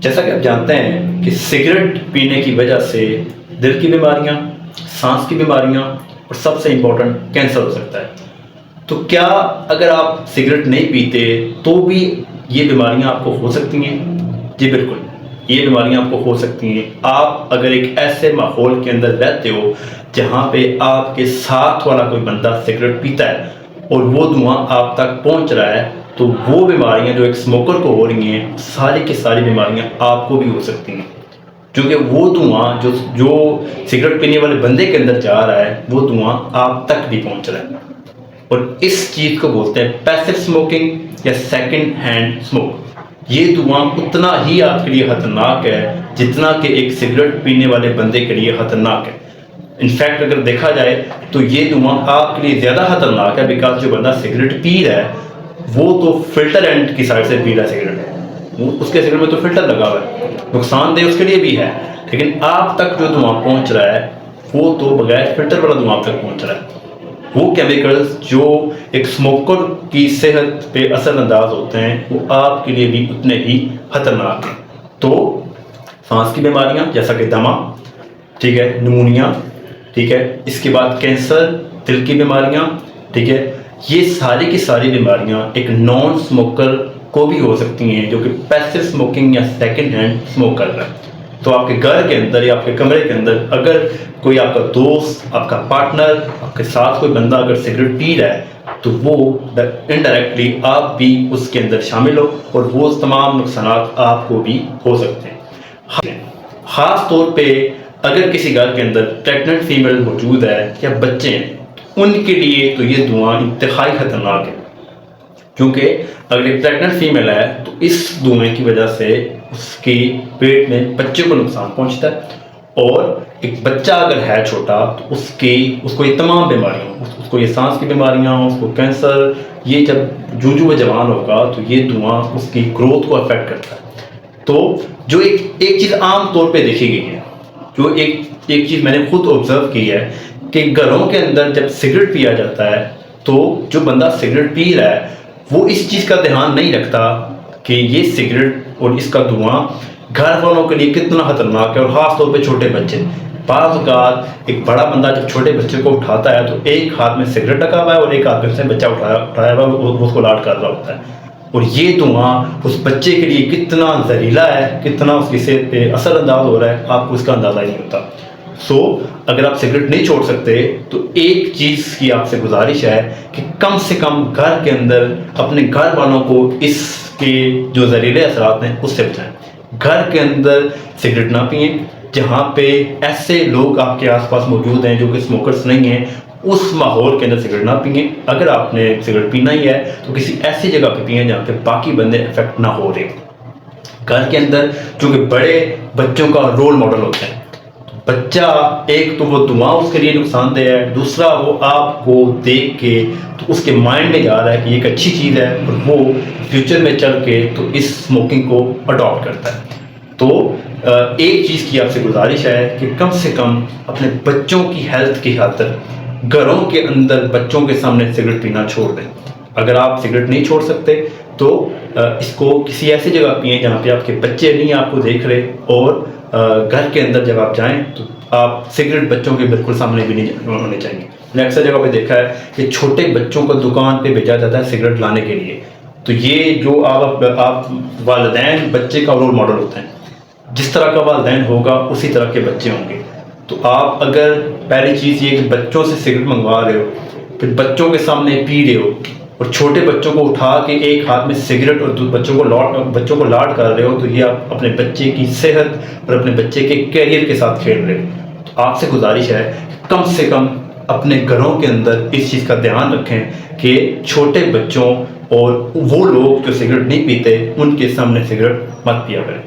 جیسا کہ آپ جانتے ہیں کہ سگریٹ پینے کی وجہ سے دل کی بیماریاں، سانس کی بیماریاں اور سب سے امپورٹنٹ کینسر ہو سکتا ہے۔ تو کیا اگر آپ سگریٹ نہیں پیتے تو بھی یہ بیماریاں آپ کو ہو سکتی ہیں؟ جی بالکل، یہ بیماریاں آپ کو ہو سکتی ہیں۔ آپ اگر ایک ایسے ماحول کے اندر رہتے ہو جہاں پہ آپ کے ساتھ والا کوئی بندہ سگریٹ پیتا ہے اور وہ دھواں آپ تک پہنچ رہا ہے، تو وہ بیماریاں جو ایک اسموکر کو ہو رہی ہیں، ساری کی ساری بیماریاں آپ کو بھی ہو سکتی ہیں، کیونکہ وہ دھواں جو سگریٹ پینے والے بندے کے اندر جا رہا ہے وہ دھواں آپ تک بھی پہنچ رہا ہے۔ اور اس چیز کو بولتے ہیں پیسو اسموکنگ یا سیکنڈ ہینڈ اسموک۔ یہ دھواں اتنا ہی آپ کے لیے خطرناک ہے جتنا کہ ایک سگریٹ پینے والے بندے کے لیے خطرناک ہے۔ انفیکٹ اگر دیکھا جائے تو یہ دھواں آپ کے لیے زیادہ خطرناک ہے، بیکاز جو بندہ سگریٹ پی رہا ہے وہ تو فلٹر اینڈ کی سائڈ سے پی رہا ہے سگریٹ، اس کے سگریٹ میں تو فلٹر لگا ہوا ہے، نقصان دہ اس کے لیے بھی ہے، لیکن آپ تک جو دھواں پہنچ رہا ہے وہ تو بغیر فلٹر والا دھواں آپ تک پہنچ رہا ہے۔ وہ کیمیکلز جو ایک اسموکر کی صحت پہ اثر انداز ہوتے ہیں وہ آپ کے لیے بھی اتنے ہی خطرناک ہیں۔ تو سانس کی بیماریاں جیسا کہ دمہ، ٹھیک ہے، نمونیا، ٹھیک ہے، اس کے بعد کینسر، دل کی بیماریاں، ٹھیک ہے، یہ ساری کی ساری بیماریاں ایک نان اسموکر کو بھی ہو سکتی ہیں جو کہ پیسو اسموکنگ یا سیکنڈ ہینڈ اسموک کر رہا ہے۔ تو آپ کے گھر کے اندر یا آپ کے کمرے کے اندر اگر کوئی آپ کا دوست، آپ کا پارٹنر، آپ کے ساتھ کوئی بندہ اگر سگریٹ پی رہا ہے تو وہ انڈائریکٹلی آپ بھی اس کے اندر شامل ہو اور وہ تمام نقصانات آپ کو بھی ہو سکتے ہیں۔ خاص طور پہ اگر کسی گھر کے اندر پریگننٹ فیمیل موجود ہے یا بچے ہیں، ان کے لیے تو یہ دھواں انتہائی خطرناک ہے، کیونکہ اگر ایک پریگننٹ فیمیل ہے تو اس دھوئیں کی وجہ سے اس کی پیٹ میں بچے کو نقصان پہنچتا ہے، اور ایک بچہ اگر ہے چھوٹا تو اس کو یہ تمام بیماریاں، اس کو یہ سانس کی بیماریاں، اس کو کینسر، یہ جب وہ جوان ہوگا تو یہ دھواں اس کی گروتھ کو افیکٹ کرتا ہے۔ تو جو ایک چیز عام طور پہ دیکھی گئی ہے، جو ایک چیز میں نے خود آبزرو کی ہے کہ گھروں کے اندر جب سگریٹ پیا جاتا ہے تو جو بندہ سگریٹ پی رہا ہے وہ اس چیز کا دھیان نہیں رکھتا کہ یہ سگریٹ اور اس کا دھواں گھر والوں کے لیے کتنا خطرناک ہے، اور خاص طور پہ چھوٹے بچے۔ بعض اوقات ایک بڑا بندہ جب چھوٹے بچے کو اٹھاتا ہے تو ایک ہاتھ میں سگریٹ رکھا ہوا ہے اور ایک ہاتھ میں اس نے بچہ اٹھایا ہوا ہے، وہ اس کو لاڈ کر رہا ہوتا ہے، اور یہ دھواں اس بچے کے لیے کتنا زہریلا ہے، کتنا اس کی صحت پہ اثر انداز ہو رہا ہے، آپ کو اس کا اندازہ ہی نہیں ہوتا۔ اگر آپ سگریٹ نہیں چھوڑ سکتے تو ایک چیز کی آپ سے گزارش ہے کہ کم سے کم گھر کے اندر اپنے گھر والوں کو اس کے جو زہریلے اثرات ہیں اس سے بچائیں۔ گھر کے اندر سگریٹ نہ پئیں، جہاں پہ ایسے لوگ آپ کے آس پاس موجود ہیں جو کہ اسموکرز نہیں ہیں، اس ماحول کے اندر سگریٹ نہ پئیں۔ اگر آپ نے سگریٹ پینا ہی ہے تو کسی ایسی جگہ پہ پئیں جہاں پہ باقی بندے افیکٹ نہ ہو رہے۔ گھر کے اندر چونکہ بڑے بچوں کا رول ماڈل ہوتے ہیں، بچہ ایک تو وہ دھواں اس کے لیے نقصان دہ ہے، دوسرا وہ آپ کو دیکھ کے تو اس کے مائنڈ میں جا رہا ہے کہ یہ ایک اچھی چیز ہے، اور وہ فیوچر میں چل کے تو اس اسموکنگ کو اڈاپٹ کرتا ہے۔ تو ایک چیز کی آپ سے گزارش ہے کہ کم سے کم اپنے بچوں کی ہیلتھ کی خاطر گھروں کے اندر بچوں کے سامنے سگریٹ پینا چھوڑ دیں۔ اگر آپ سگریٹ نہیں چھوڑ سکتے تو اس کو کسی ایسی جگہ پئیں جہاں پہ آپ کے بچے نہیں آپ کو دیکھ رہے، اور گھر کے اندر جب آپ جائیں تو آپ سگریٹ بچوں کے بالکل سامنے بھی نہیں ہونے چاہیے۔ میں نے اکثر جگہ پہ دیکھا ہے کہ چھوٹے بچوں کو دکان پہ بھیجا جاتا ہے سگریٹ لانے کے لیے، تو یہ جو آپ والدین بچے کا رول ماڈل ہوتے ہیں، جس طرح کا والدین ہوگا اسی طرح کے بچے ہوں گے۔ تو آپ اگر پہلی چیز یہ کہ بچوں سے سگریٹ منگوا رہے ہو، پھر بچوں کے سامنے پی رہے ہو، اور چھوٹے بچوں کو اٹھا کے ایک ہاتھ میں سگریٹ اور بچوں کو لاڈ کر رہے ہو، تو یہ آپ اپنے بچے کی صحت اور اپنے بچے کے کیریئر کے ساتھ کھیل رہے ہو۔ تو آپ سے گزارش ہے کم سے کم اپنے گھروں کے اندر اس چیز کا دھیان رکھیں کہ چھوٹے بچوں اور وہ لوگ جو سگریٹ نہیں پیتے ان کے سامنے سگریٹ مت پیا کریں۔